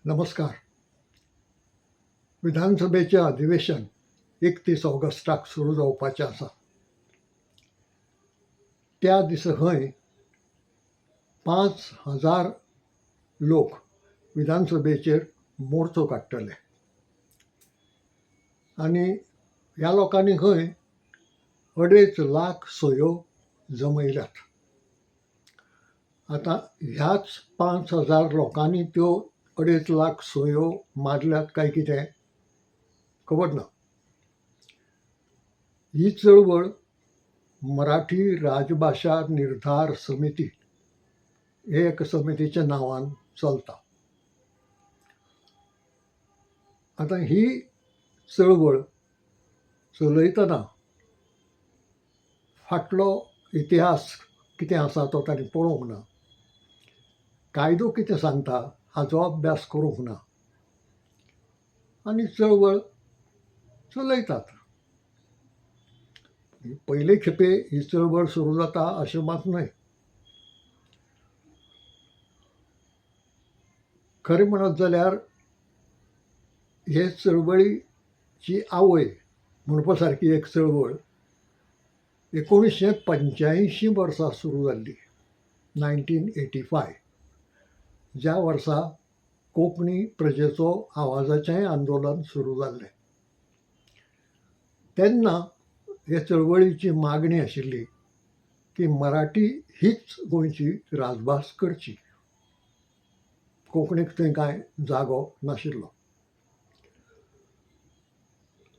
नमस्कार. विधानसभेचें अधिवेशन 31 ऑगस्टाक सुरू जावपाचें आसा. त्या दिसा खंय 5,000 लोक विधानसभेचेर मोर्चो काडटले आनी ह्या लोकांनी खंय 2.5 लाख सयो जमयल्यात. आतां ह्याच 5,000 लोकांनी त्यो 2.5 लाख सयो मारल्यात काय कितें खबर ना. ही चळवळ मराठी राजभाशा निर्धार समिती हे एका समितीच्या नांवान चलता. आतां ही चळवळ चलयतना फाटलो इतिहास कितें आसा तो तांणी पळोवंक ना. कायदो कितें सांगता हाचो अभ्यास करूंक ना आनी चळवळ चलयतात. पयले खेपे ही चळवळ सुरू जाता अशें मात न्हय. खरें म्हणत जाल्यार हे चळवळीची आवय म्हणपा सारकी एक चळवळ 1985 वर्सा सुरू जाल्ली. 1985 ज्या वर्सा कोंकणी प्रजेचो आवाजाचें आंदोलन सुरू जाल्लें. तेन्ना हे चळवळीची मागणी आशिल्ली की मराठी हीच गोंयची राजभास करची. कोंकणीक थंय कांय जागो नाशिल्लो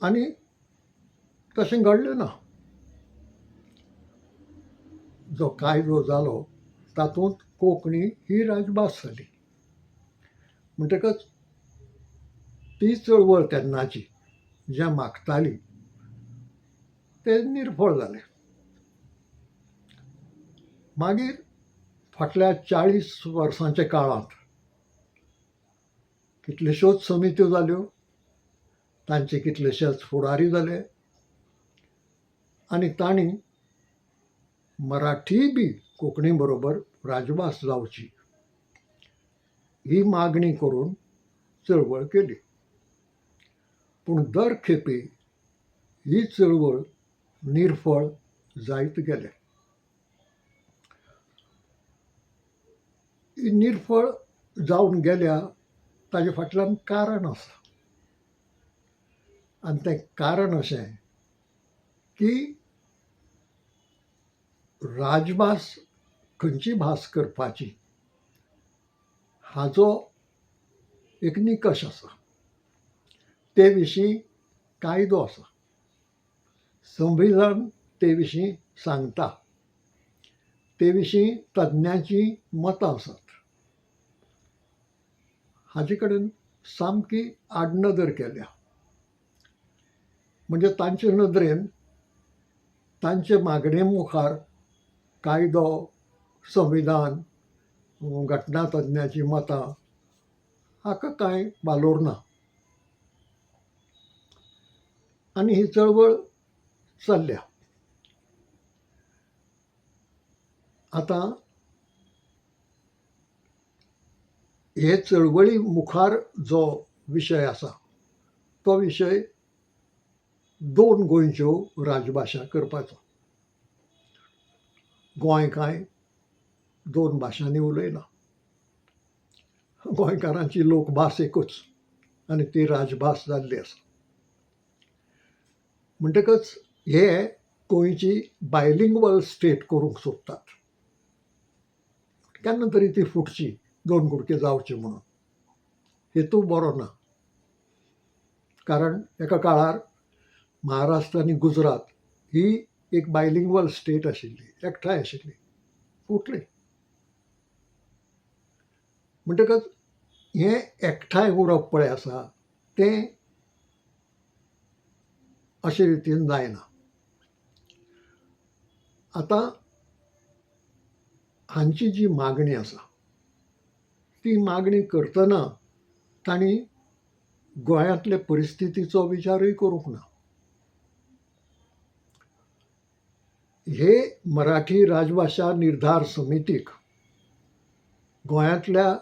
आनी तशें घडलें ना. जो कायदो जालो तातूंत कोंकणी ही राजभास जाली. म्हणटकच ती चळवळ तेन्नाची जें मागताली तें निर्फळ जालें. मागीर फाटल्या 40 वर्सांच्या काळांत कितल्योश्योच समित्यो जाल्यो, तांचे कितलेशेच फुडारी जाले आनी तांणी मराठी बी कोंकणी बरोबर राजभास जावची ही मागणी करून चळवळ केली. पूण दर खेपे ही चळवळ निर्फळ जायत गेले. ही निर्फळ जावन गेल्या ताचे फाटल्यान कारण आसा आनी तें कारण अशें की राजभास खंयची भास करपाची हाचो एक निकश आसा. ते विशीं कायदो आसा. संविधान ते विशीं सांगता. ते विशीं तज्ञांची मतां आसात. हाचे कडेन सामकी आडनदर केल्या. म्हणजे तांचे नदरेन तांचे मागणे मुखार कायदो, संविधान, घटनातज्ञाची मतां हाका कांय वालोर ना. आनी ही चळवळ चल्ल्या. आतां हे चळवळी मुखार जो विशय आसा तो विशय 2 गोंयच्यो राजभाशा करपाचो. गोंय कांय 2 भाशांनी उलयना. गोंयकारांची लोकभास एकूच आनी ती राजभास जाल्ली आसा. म्हणटकच हे गोंयची बायलिंग्वल स्टेट करूंक सोदतात. केन्ना तरी ती फुटची 2 कुडके जावचे म्हणून. हेतू बरो ना. कारण एका काळार महाराष्ट्र आनी गुजरात ही एक बायलिंग्वल स्टेट आशिल्ली, एकठांय आशिल्ली, फुटली. म्हणटकच हें एकठांय उरप पळय आसा तें अशे रितीन जायना. आतां हांची जी मागणी आसा ती मागणी करतना तांणी गोंयांतले परिस्थितीचो विचारूय करूंक ना. हे मराठी राजभाशा निर्धार समितीक गोंयांतल्या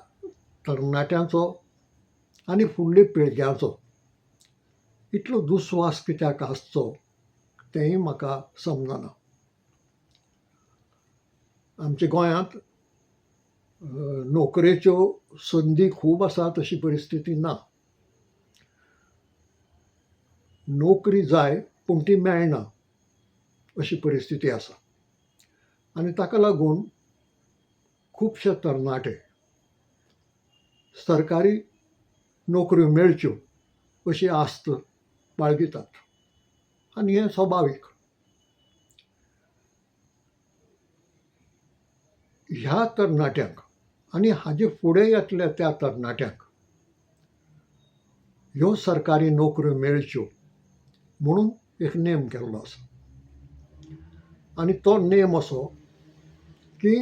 तरणाट्यांचो आनी फुडल्या पिळग्याचो इतलो दुस्वास कित्याक आसचो तेंय म्हाका समजना. आमच्या गोंयांत नोकरेच्यो संदी खूब आसात अशी परिस्थिती ना. नोकरी जाय पूण ती मेळना अशी परिस्थिती आसा. आनी ताका लागून खुबशे तरणाटे सरकारी नोकऱ्यो मेळच्यो अशी आस्त बाळगितात आनी हें स्वाभावीक. ह्या तरणाट्यांक आनी हाजे फुडें येतल्या त्या तरणाट्यांक ह्यो सरकारी नोकऱ्यो मेळच्यो म्हणून एक नेम केल्लो आसा. आनी तो नेम असो की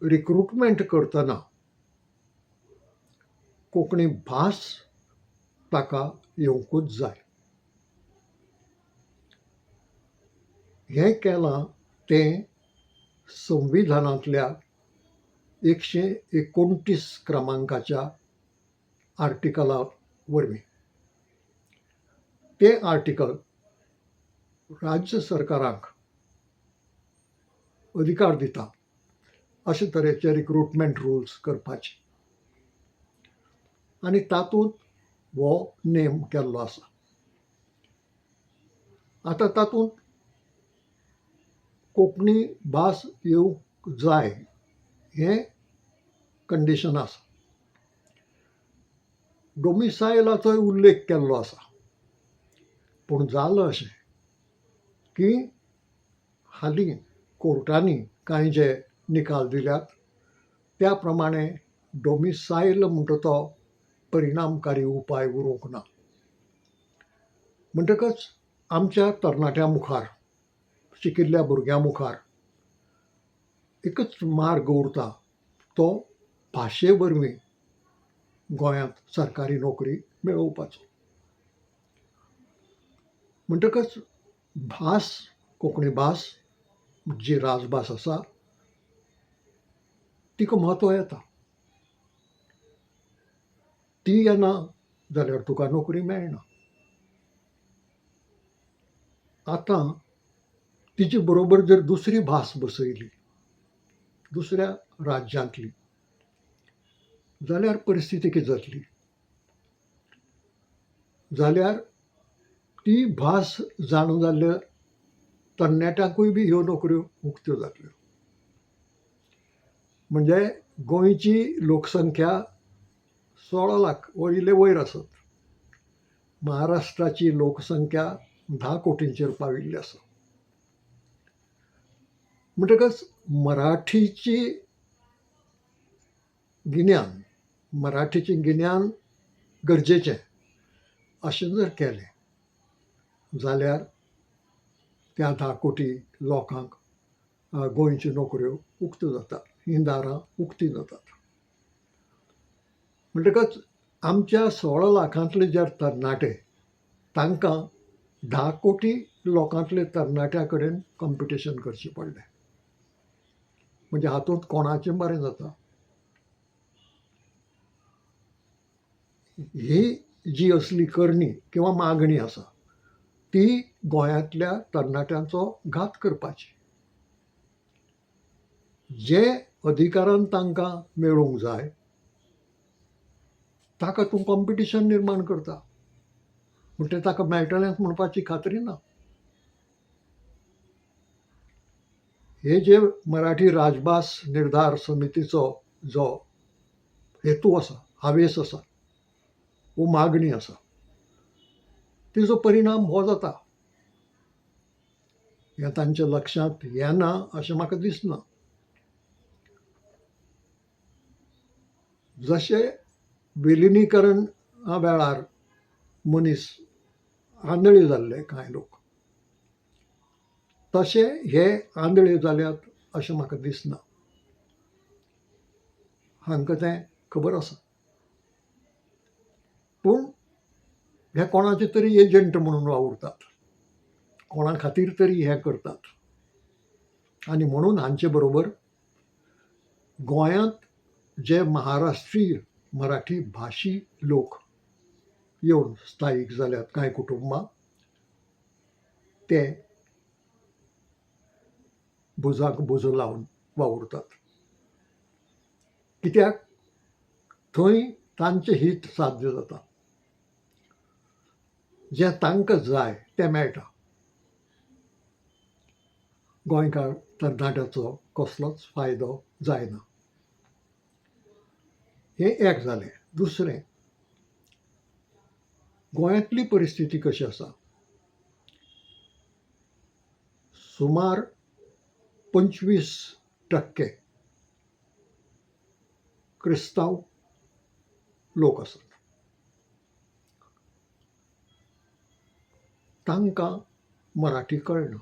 रिक्रुटमेंट करतना कोंकणी भास ताका येवंकूच जाय. हें केलां तें संविधानांतल्या 129 क्रमांकाच्या आर्टिकला वरवीं. तें आर्टिकल राज्य सरकाराक अधिकार दिता अशे तरेचे रिक्रुटमेंट रुल्स करपाचे आनी तातूंत हो नेम केल्लो आसा. आतां तातूंत कोंकणी भास येवंक जाय हें कंडिशन आसा. डोमिसायलाचोय उल्लेख केल्लो आसा. पूण जालें अशें की हालीं कोर्टांनी कांय जे निकाल दिल्यात त्या प्रमाणे डोमिसायल म्हणटा तो परिणामकारी उपाय उरूंक ना. म्हणटकच आमच्या तरणाट्यां मुखार शिकिल्ल्या भुरग्यां मुखार एकच मार्ग उरता तो भाशे वरवीं गोंयांत सरकारी नोकरी मेळोवपाचो. म्हणटकच भास कोंकणी भास जी राजभास आसा तिका म्हत्व येता. ती येना जाल्यार तुका नोकरी मेळना. आतां तिचे बरोबर जर दुसरी भास बसयली दुसऱ्या राज्यांतली जाल्यार परिस्थिती कितें जातली. जाल्यार ती भास जाणू जाल्ल्या तरणाट्यांकूय बी ह्यो नोकऱ्यो उक्त्यो जातल्यो. म्हणजे गोंयची लोकसंख्या 16 लाख वो इल्ले वयर आसत. महाराष्ट्राची लोकसंख्या 10 कोटींचेर पाविल्ली आसा. म्हणटकच मराठीचें गिन्यान गरजेचें अशें जर केलें जाल्यार त्या 10 कोटी लोकांक गोंयच्यो नोकऱ्यो उक्त्यो जातात. हीं दारां उक्तीं जातात. म्हणटकच आमच्या 16 लाखांतले जे तरणाटे तांकां 10 कोटी लोकांतले तरणाट्या कडेन कॉम्पिटिशन करचें पडलें. म्हणजे हातूंत कोणाचें बरें जाता. ही जी असली करणी किंवा मागणी आसा ती गोंयांतल्या तरणाट्यांचो घात करपाची. जे अधिकारान तांकां मेळूंक जाय ताका तूं कॉम्पिटिशन निर्माण करता पूण तें ताका मेळटलेंच म्हणपाची खात्री ना. हे जे मराठी राजभास निर्धार समितीचो जो हेतू आसा हावेस आसा वो मागणी आसा तिजो परिणाम हो जाता. हें तांच्या लक्षांत येना अशें म्हाका दिसना. जशें विलिनीकरणा वेळार मनीस आंधळे जाल्ले कांय लोक तशे हे आंधळे जाल्यात अशें म्हाका दिसना. हांकां तें खबर आसा. पूण हे कोणाचे तरी एजंट म्हणून वावुरतात. कोणा खातीर तरी हें करतात आनी म्हणून हांचे बरोबर गोंयांत जे महाराष्ट्रीय मराठी भाशी लोक येवन स्थायीक जाल्यात कांय कुटुंबां ते भुजाक भुजो लावन वावुरतात. कित्याक थंय तांचें हित साध्य जाता, जें तांकां जाय तें मेळटा. गोंयकार तरणाट्याचो कसलोच फायदो जायना. हें एक जालें. दुसरें, गोंयांतली परिस्थिती कशी आसा. सुमार 25% क्रिस्तांव लोक आसात. तांकां मराठी कळना.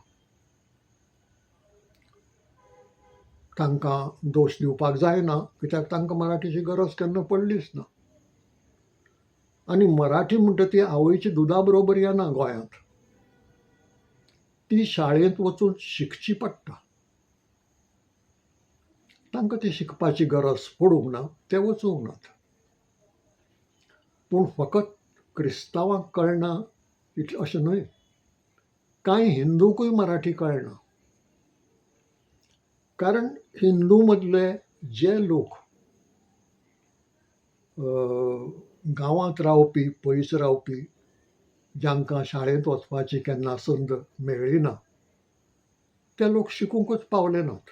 तांकां दोश दिवपाक जायना, कित्याक तांकां मराठीची गरज केन्ना पडलीच ना. आनी मराठी म्हणटा ती आवयच्या दुदा बरोबर येना गोंयांत. ती शाळेंत वचून शिकची पडटा. तांकां ती शिकपाची गरज पडूंक ना, ते वचूंक नात. पूण फकत क्रिस्तांवांक कळना अशें न्हय. कांय हिंदूंकूय मराठी कळना. कारण हिंदू मदले जे लोक गांवांत रावपी, पयस रावपी, जांकां शाळेंत वचपाची केन्ना संद मेळ्ळी ना, ते लोक शिकूंकच पावले नात.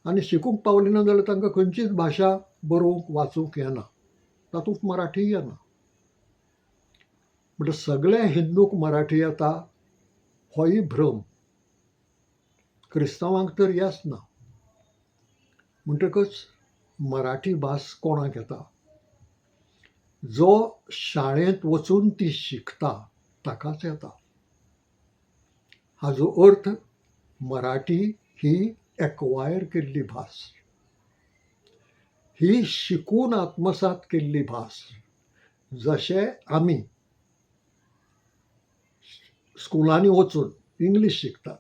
आनी शिकूंक पावले ना जाल्यार तांकां खंयचीच भाशा बरोवंक वाचूंक येना, तातूंत मराठी येना. म्हणटच सगळे हिंदूंक मराठी येता होय भ्रम. क्रिस्तांवांक तर येच ना. म्हणटकच मराठी भास कोणाक येता? जो शाळेंत वचून ती शिकता ताकाच येता. हाचो अर्थ मराठी ही एक्वायर केल्ली भास. ही शिकून आत्मसात केल्ली भास. जशें आमी स्कुलांनी वचून इंग्लीश शिकतात.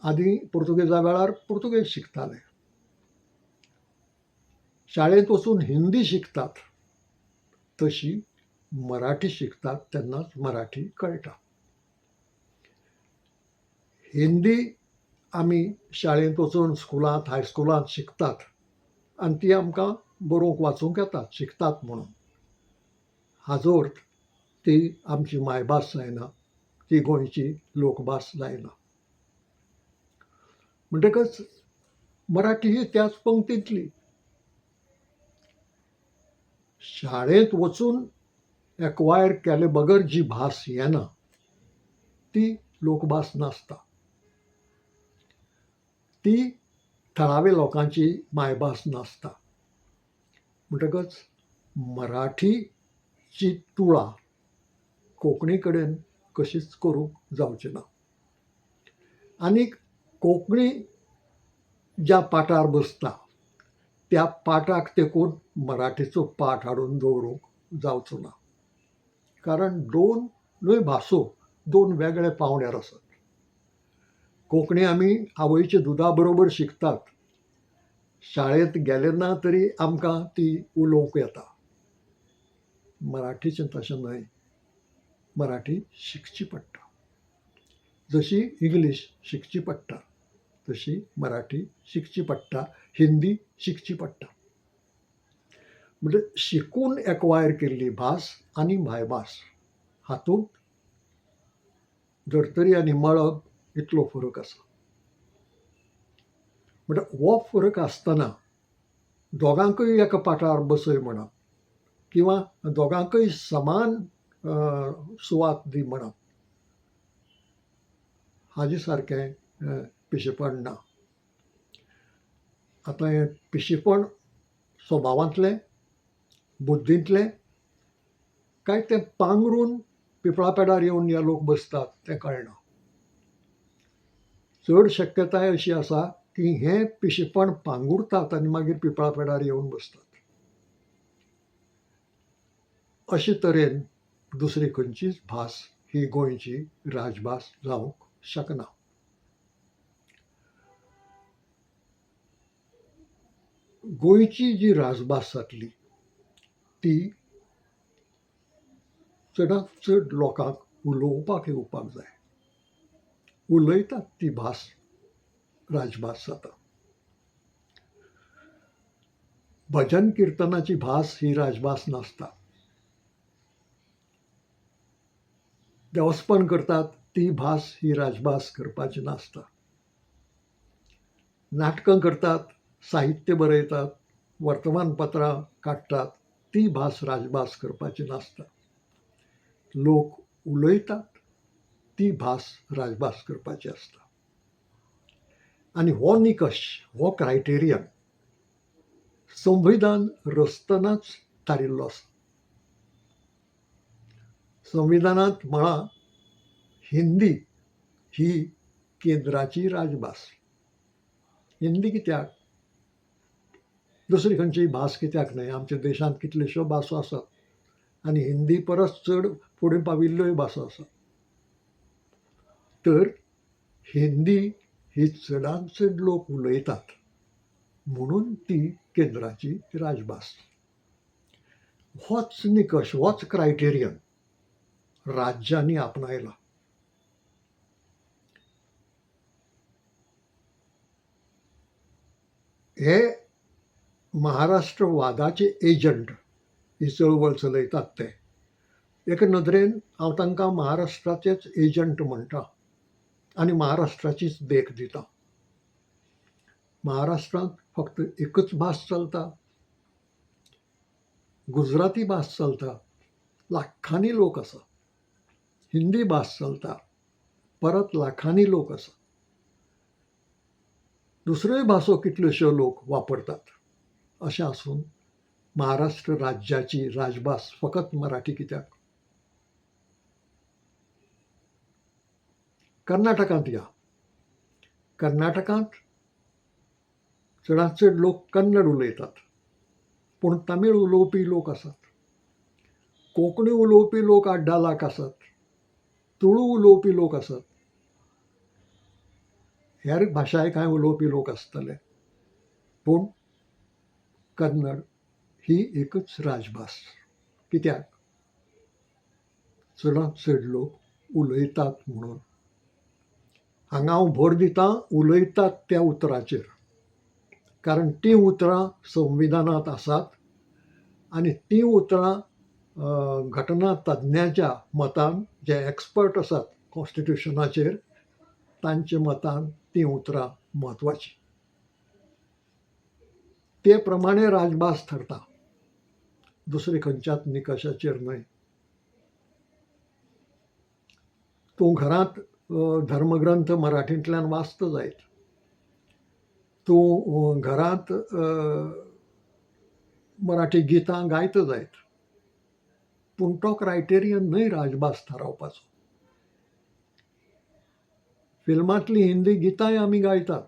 आदी पुर्तुगेजा वेळार पुर्तुगेज शिकताले. शाळेंत वचून हिंदी शिकतात. तशी मराठी शिकतात तेन्नाच मराठी कळटा. हिंदी आमी शाळेंत वचून स्कुलांत, हायस्कुलांत शिकतात आनी ती आमकां बरोवंक वाचूंक येता, शिकतात म्हणून. हाचो अर्थ ती आमची मायभास जायना, ती गोंयची लोकभास जायना. म्हणटकच मराठी ही त्याच पंक्तींतली. शाळेंत वचून एक्वायर केले बगर जी भास येना ती लोकभास नासता. ती थळाव्या लोकांची मायभास नासता. म्हणटकच मराठीची तुळा कोंकणी कडेन कशीच करूंक जावची ना. आनीक कोंकणी ज्या पाठार बसता त्या पाठाक तेंकून मराठीचो पाठ हाडून दवरूंक जावचो ना. कारण दोनूय भासो दोन वेगळे पावंड्यार आसात. कोंकणी आमी आवयच्या दुदा बरोबर शिकतात. शाळेंत गेले ना तरी आमकां ती उलोवंक येता. मराठीचें तशें न्हय. मराठी शिकची पडटा. जशी इंग्लीश शिकची पडटा तशी मराठी शिकची पडटा, हिंदी शिकची पडटा. म्हणजे शिकून एक्वायर केल्ली भास आनी मायभास हातूंत धर्तरी आनी मळब इतलो फरक आसा. म्हणजे हो फरक आसतना दोगांकय एका पाठार बसय म्हणप किंवा दोगांकय समान सुवात दी म्हणप हाजे सारकें पिशेपण ना. आतां हें पिशेपण स्वभावांतलें, बुद्दींतलें, काय तें पांगरून पिपळा पेडार येवन हे लोक बसतात तें कळना. चड शक्यताय अशी आसा की हें पिशेपण पांगुरतात आनी मागीर पिपळा पेडार येवन बसतात. अशे तरेन दुसरी खंयचीच भास ही गोंयची राजभास जावंक शकना. गोंयची जी राजभास जातली ती चडांत चड लोकांक उलोवपाक येवपाक जाय. उलयतात ती भास राजभास जाता. भजन किर्तनाची भास ही राजभास नासता. देवस्पण करतात ती भास ही राजभास करपाची नासता. नाटकां करतात, साहित्य बरयतात, वर्तमानपत्रां काडटात ती भास राजभास करपाची नासता. लोक उलयतात ती भास राजभास करपाची आसता. आनी हो निकश, हो क्रायटेरियन संविधान रचतनाच थारिल्लो आसा. संविधानांत म्हळां हिंदी ही केंद्राची राजभास. हिंदी कित्याक? दुसरी खंयचीय भास कित्याक न्हय? आमच्या देशांत कितल्योश्यो भासो आसात आनी हिंदी परस चड फुडें पाविल्ल्योय भासो आसात. तर हिंदी ही चडांत चड लोक उलयतात म्हणून ती केंद्राची राजभास. होच निकश, होच क्रायटेरियन राज्यांनी आपणायला. हे महाराष्ट्रवादाचे एजंट ही चळवळ चलयतात ते. एका नदरेन हांव तांकां महाराष्ट्राचेच एजंट म्हणटा आनी महाराष्ट्राचीच देख दिता. महाराष्ट्रांत फक्त एकच भास चलता, गुजराती भास चलता, लाखांनी लोक आसा. हिंदी भास चलता, परत लाखांनी लोक आसा. दुसऱ्योय भासो कितल्योश्यो लोक वापरतात. अशें आसून महाराष्ट्र राज्याची राजभास फकत मराठी कित्याक? कर्नाटकांत या. कर्नाटकांत चडांत चड लोक कन्नड उलयतात, पूण तमीळ उलोवपी लोक आसात. कोंकणी उलोवपी लोक 8-10 लाख आसात. तुळू उलोवपी लोक आसात. हेर भाशाय कांय उलोवपी लोक आसतले, पूण कन्नड ही एकच राजभास. कित्याक? चडांत चड लोक उलयतात म्हणून. हांगा हांव भर दितां उलयतात त्या उतराचेर, कारण ती उतरां संविधानांत आसात आनी ती उतरां घटना तज्ञाच्या मतान, जे एक्सपर्ट आसात कॉन्स्टिट्युशनाचेर, तांचे मतान ती उतरां म्हत्वाची. ते प्रमाणे राजभास ठरता, दुसरे खंयच्याच निकशाचेर न्हय. तूं घरांत धर्मग्रंथ मराठींतल्यान वाचता जायत. तूं घरांत मराठी गितां गायता जायत, पूण तो क्रायटेरियन न्हय राजभास थारावपाचो. फिल्मांतलीं हिंदी गितांय आमी गायतात,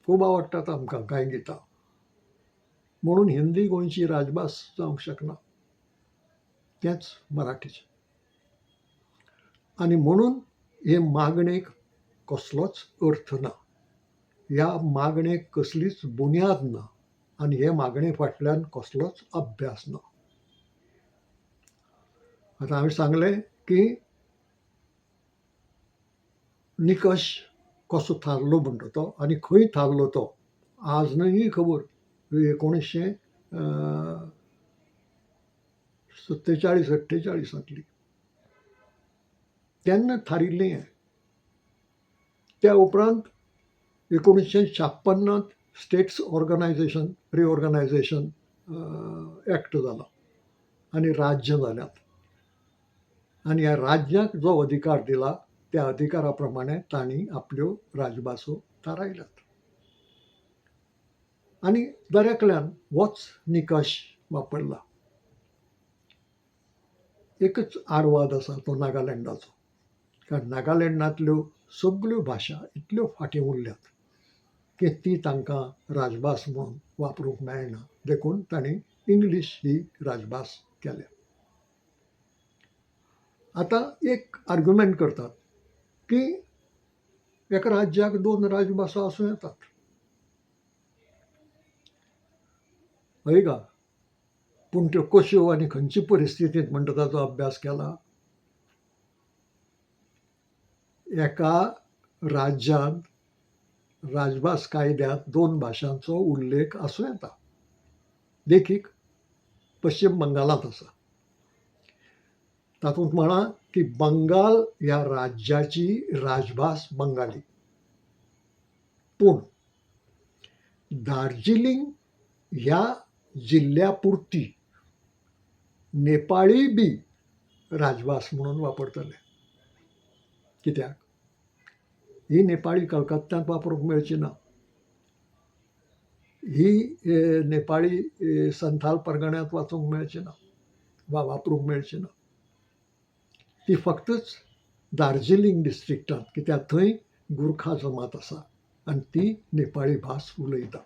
खूब आवडटात आमकां कांय गितां, म्हणून हिंदी गोंयची राजभास जावंक शकना. तेंच मराठीचें. आनी म्हणून हे मागणेक कसलोच अर्थ ना. ह्या मागणेक कसलीच बुन्याद ना आनी हे मागणे फाटल्यान कसलोच अभ्यास ना. आतां हांवें सांगलें की निकश कसो थारलो म्हणटा तो आनी खंय थारलो तो आज न्हय खबर. 1947-48 तेन्ना थारिल्लें हें. त्या उपरांत 1956 स्टेट्स ऑर्गनायझेशन रिऑर्गनायझेशन एक्ट जाला आनी राज्य जाल्यात. आनी ह्या राज्याक जो अधिकार दिला त्या अधिकारा प्रमाणे तांणी आपल्यो राजभासो थारायल्यात. आनी दरेकल्यान होच निकश वापरला. एकच आडवाद आसा तो नागालँडाचो, कारण नागालँडांतल्यो सगळ्यो भाशा इतल्यो फाटीं उरल्यात की ती तांकां राजभास म्हणून वापरूंक मेळना. देखून तांणी इंग्लीश ही राजभास केल्या. आतां एक आर्ग्युमेंट करतात की एका राज्याक 2 राजभासो आसूं येतात. हय का. पूण त्यो कश्यो आनी खंयची परिस्थितींत म्हणटा ताचो अभ्यास केला. एका राज्यांत राजभास कायद्यांत 2 भाशांचो उल्लेख आसूं येता. देखीक पश्चिम बंगालांत आसा. तातूंत म्हणा की बंगाल ह्या राज्याची राजभास बंगाली. पूण दार्जिलिंग ह्या जिल्ल्या पुरती नेपाळी बी राजभास म्हणून वापरतले. कित्याक ही नेपाळी कलकत्त्यांत वापरूंक मेळची ना. ही नेपाळी संथाल परगण्यांत वाचूंक मेळची ना वा वापरूंक मेळची ना. ती फक्तच दार्जिलिंग डिस्ट्रिक्टांत, कित्याक थंय गुरखा जमात आसा आनी ती नेपाळी भास उलयता.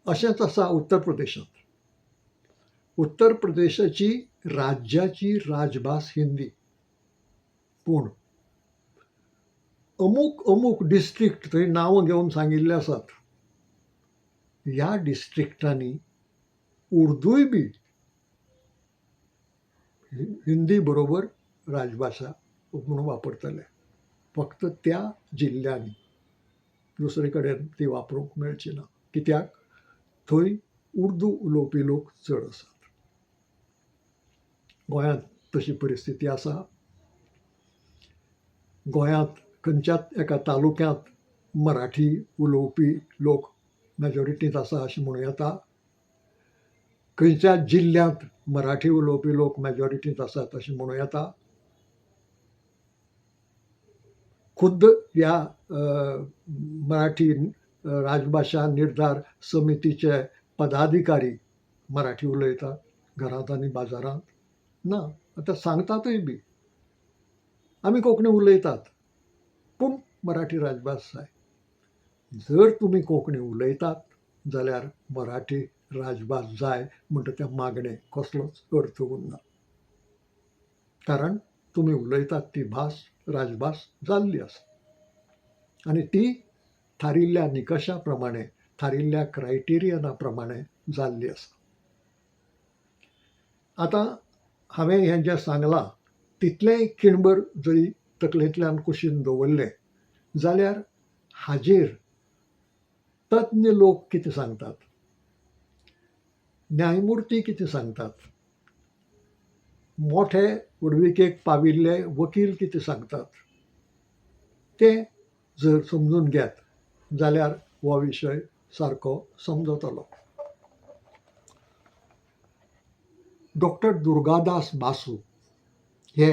अशेंच आसा उत्तर प्रदेशांत. उत्तर प्रदेशाची राज्याची राजभास हिंदी. पूण अमूक अमूक डिस्ट्रिक्ट थंय नांवां घेवन सांगिल्ले आसात. ह्या डिस्ट्रिक्टांनी उर्दूय बी हिंदी बरोबर राजभाशा म्हणून वापरतले. फक्त त्या जिल्ल्यांनी. दुसरे कडेन ती वापरूंक मेळची ना. कित्याक थंय उर्दू उलोवपी लोक चड आसात. गोंयांत तशी परिस्थिती आसा. गोंयांत खंयच्याच एका तालुक्यांत मराठी उलोवपी लोक मेजॉरिटींत आसा अशें म्हणूं येता. खंयच्या जिल्ल्यांत मराठी उलोवपी लोक मेजॉरिटींत आसात अशें म्हणूं येता. खुद्द ह्या मराठी राजभाशा निर्धार समितीचे पदाधिकारी मराठी उलयतात घरांत आनी बाजारांत. ना, आतां सांगतातय बी आमी कोंकणी उलयतात पूण मराठी राजभास जाय. जर तुमी कोंकणी उलयतात जाल्यार मराठी राजभास जाय म्हणटा त्या मागणेक कसलोच अर्थ उरना. कारण तुमी उलयतात ती भास राजभास जाल्ली आसा आनी ती थारिल्ल्या निकशा प्रमाणे, थारिल्ल्या क्रायटेरियना प्रमाणे जाल्ली आसा. आतां हांवें हें जें सांगलां तितलेंय खिणभर जरी तकलेंतल्यान कुशीन दवरलें जाल्यार हाजेर तज्ञ लोक कितें सांगतात, न्यायमुर्ती कितें सांगतात, मोठे वडविकेक पाविल्ले वकील कितें सांगतात, तें जर समजून घेत जाल्यार हो विशय सारको समजतलो. डॉक्टर दुर्गादास बासू हे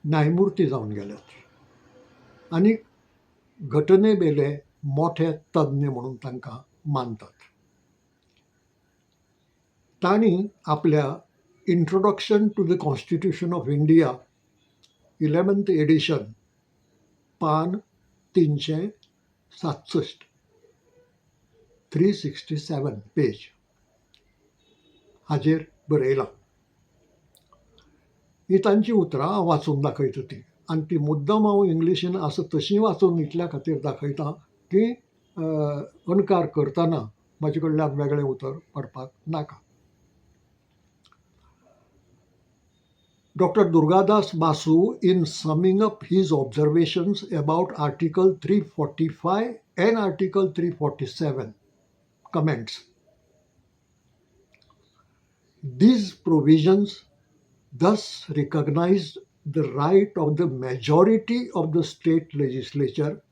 न्यायमुर्ती जावन गेल्यात आनी घटने बेले मोठे तज्ञ म्हणून तांकां मानतात. तांणी आपल्या introduction to the constitution of India 11th edition पान 367 367 पेज हाजेर बरयलां. ही तांची उतरां हांव वाचून दाखयता ती आनी ती मुद्दम हांव इंग्लिशीन आसा तशी वाचून इतल्या खातीर दाखयतां की अणकार करतना म्हाजे कडल्यान वेगळें उतर पडपाक नाका. Dr. Durgadas Basu, in summing up his observations about Article 345 and Article 347, comments, these provisions thus recognized the right of the majority of the state legislature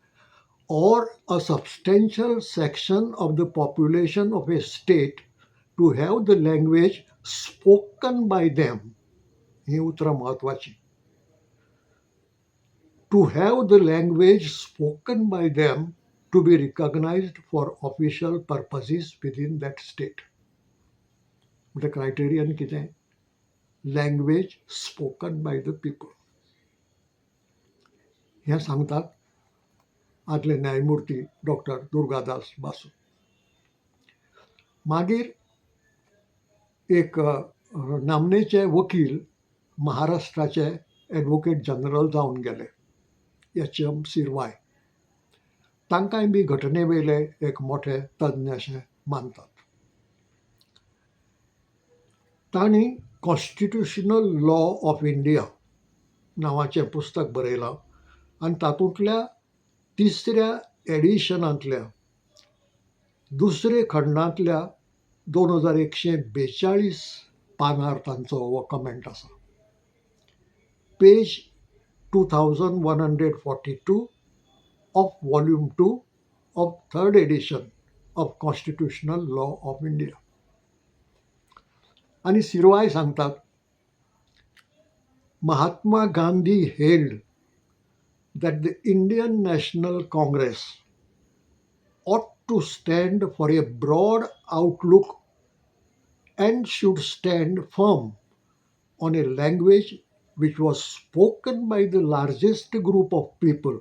or a substantial section of the population of a state to have the language spoken by them. ही उतरां महत्वाची. To have the language spoken by them to be recognized for official purposes within that state. The criterion कितें? Language spoken by the people. हें सांगतात आदले न्यायमुर्ती doctor Durgadas Basu. मागीर एक नामनेचे वकील महाराष्ट्राचे एडवोकेट जनरल जावन गेले, HM सिरवाय. तांकांय बी घटने वेले एक मोठे तज्ञ अशें मानतात. तांणी कॉन्स्टिट्युशनल लॉ ऑफ इंडिया नांवाचें पुस्तक बरयलां आनी तातूंतल्या 3ऱ्या एडिशनांतल्या 2रे खंडांतल्या 2142 पानार तांचो हो कमेंट आसा. Page 2142 of volume 2 of 3rd edition of constitutional law of India. आनी शिरवाय सांगतात, Mahatma Gandhi held that the Indian National Congress ought to stand for a broad outlook and should stand firm on a language which was spoken by the largest group of people.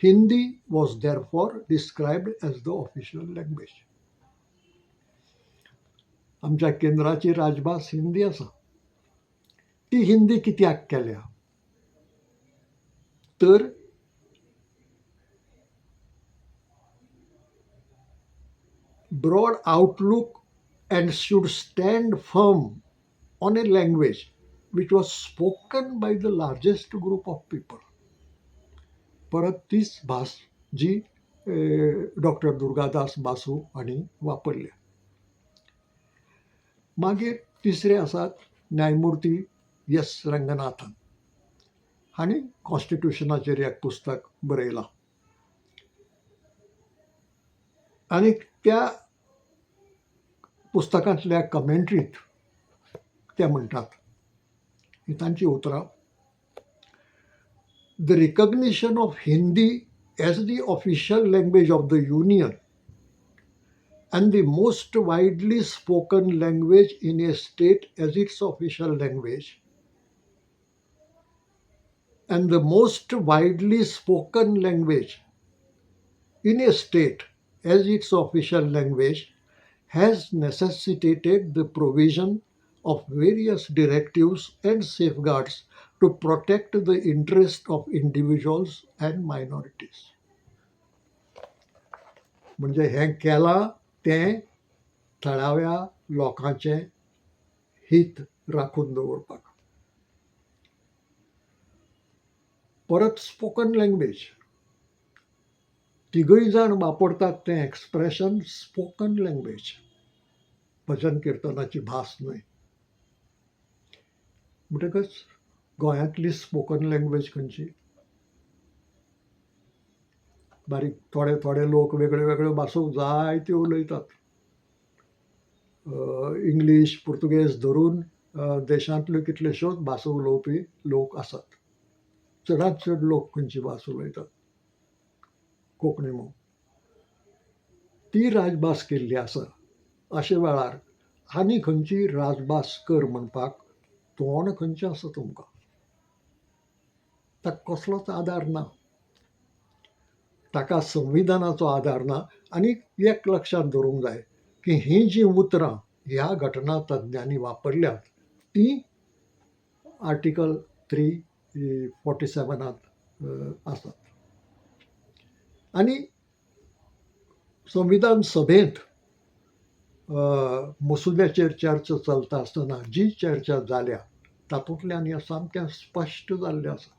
Hindi was therefore described as the official language. आमच्या केंद्राची राजभास हिंदी आसा. ती हिंदी कित्याक केल्या तर broad outlook and should stand firm on a language which was spoken by the largest group of people. परत तीच भास जी डॉक्टर दुर्गादास बासू हांणी वापरल्या. मागीर 3रे आसात न्यायमूर्ती एस रंगनाथन हांणी कॉन्स्टिट्युशनाचेर एक पुस्तक बरयलां आनी त्या पुस्तकांतल्या कमेंट्रींत ते म्हणटात, ही तांची उतरां, The recognition of Hindi as the official language of the Union and the most widely spoken language in a state as its official language, and the most widely spoken language in a state as its official language has necessitated the provision of various directives and safeguards to protect the interest of individuals and minorities. म्हणजे हें केलां तें थळाव्या लोकांचें हित राखून दवरपाक. परत स्पोकन लँग्वेज, तिगूय जाण वापरतात तें एक्सप्रेशन स्पोकन लँग्वेज, भजन किर्तनाची भास न्हय. म्हणटकच गोंयांतली स्पोकन लँग्वेज खंयची? बारीक थोडे थोडे लोक वेगळ्यो वेगळ्यो भासो जायत्यो उलयतात. इंग्लीश पुर्तुगेज धरून देशांतल्यो कितल्योश्योच भासो उलोवपी लोक आसात. चडांत चड लोक खंयची भास उलयतात? कोंकणी म्हूण. ती राजभास केल्ली आसा. अशे वेळार आनी खंयची राजभास कर म्हणपाक तोंड खंयचें आसा तुमकां? ताका कसलोच आदार ना. ताका संविधानाचो आदार ना. आनी एक लक्षात दवरूंक जाय की ही जी उतरां ह्या घटना तज्ञांनी वापरल्यात ती आर्टिकल 347 आसात. आनी संविधान सभेंत मसुद्याचेर चर्चा चलता आसतना जी चर्चा जाल्या तातूंतल्यान हें सामकें स्पश्ट जाल्लें आसा.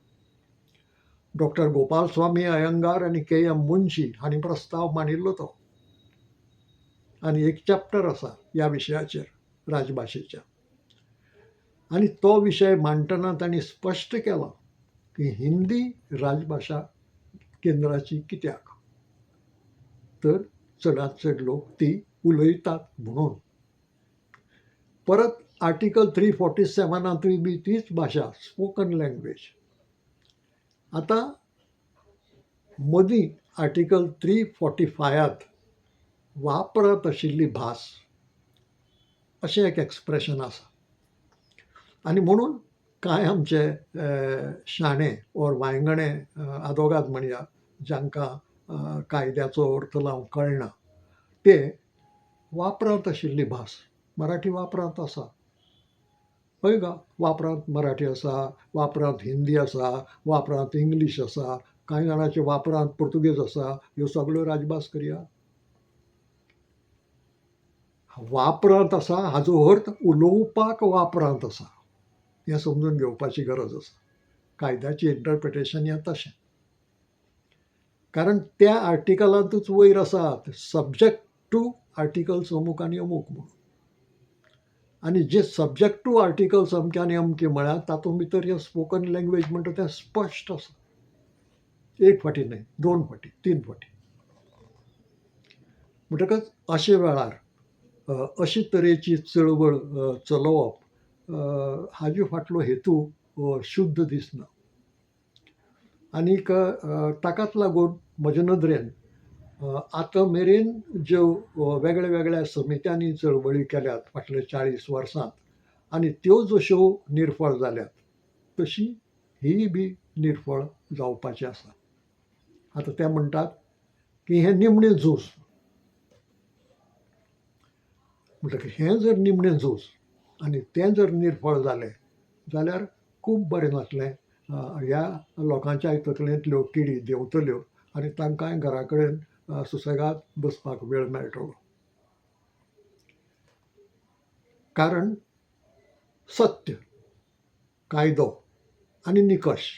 डॉक्टर गोपाल स्वामी अयंगार आनी KM मुंशी हांणी प्रस्ताव मांडिल्लो तो, आनी एक चॅप्टर आसा ह्या विशयाचेर राजभाशेच्या. आनी तो विशय मांडटना तांणी स्पश्ट केलां की हिंदी राजभाशा केंद्राची कित्याक तर चडांत चड लोक ती उलयतात म्हणून. परत आर्टिकल 347 बी तीच भाशा स्पोकन लँग्वेज. आतां मदीं आर्टिकल 345 वापरत आशिल्ली भास अशें एक एक्सप्रेशन आसा. आनी म्हणून कांय आमचे शाणे ओर वांयगणे आदोगाद म्हणया जांकां कायद्याचो अर्थ लावंक कळना ते वापरांत आशिल्ली भास मराठी वापरांत आसा. पळय गा, वापरांत मराठी आसा, वापरांत हिंदी आसा, वापरांत इंग्लीश आसा, कांय जाणांचे वापरांत पुर्तुगेज आसा. ह्यो सगळ्यो राजभास करया. वापरांत आसा हाजो अर्थ उलोवपाक वापरांत आसा हें समजून घेवपाची गरज आसा. कायद्याचें इंटरप्रिटेशन हें तशें. कारण त्या आर्टिकलांतूच वयर आसात सबजेक्ट टू आर्टिकल्स अमूक आनी अमूक म्हणून. आनी जे सबजेक्ट टू आर्टिकल्स अमके आनी अमके म्हळ्यार तातूंत भितर हें स्पोकन लँग्वेज म्हणटा तें स्पश्ट आसा. एक फावटी न्हय, 2 फावटी, 3 फावटी. म्हणटकच अशे वेळार अशे तरेची चळवळ चलोवप हाजे फाटलो हेतू शुद्ध दिसना. आनीक ताकाच लागून म्हजे नदरेन आतां मेरेन ज्यो वेगळ्या वेगळ्या समित्यांनी चळवळी केल्यात फाटल्या 40 वर्सांत आनी त्यो जश्यो निर्फळ जाल्यात तशी ही बी निर्फळ जावपाची आसा. आतां ते म्हणटात की हें निमणें झूज. म्हणटकीर हें जर निमणें झूज आनी तें जर निर्फळ जालें जाल्यार खूब बरें जातलें. ह्या लोकांच्याय तकलेंतल्यो किडी देंवतल्यो आनी तांकांय घरा कडेन सुसेगाद बसपाक वेळ मेळटलो. कारण सत्य, कायदो आनी निकश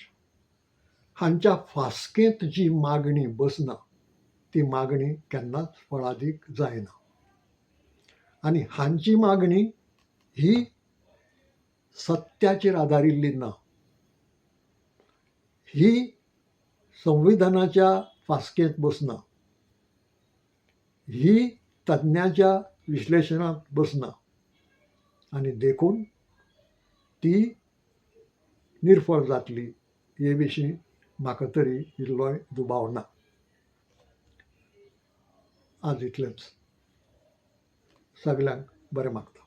हांच्या फासकेंत जी मागणी बसना ती मागणी केन्नाच फळादीक जायना. आनी हांची मागणी ही सत्याचेर आदारिल्ली ना. ही संविधानाच्या फासकेंत बसना. ही तज्ञाच्या विश्लेशणांत बसना. आनी देखून ती निर्फळ जातली हे विशीं म्हाका तरी इल्लोय दुबाव ना. आज इतलेंच. सगल्यांक बरें मागता.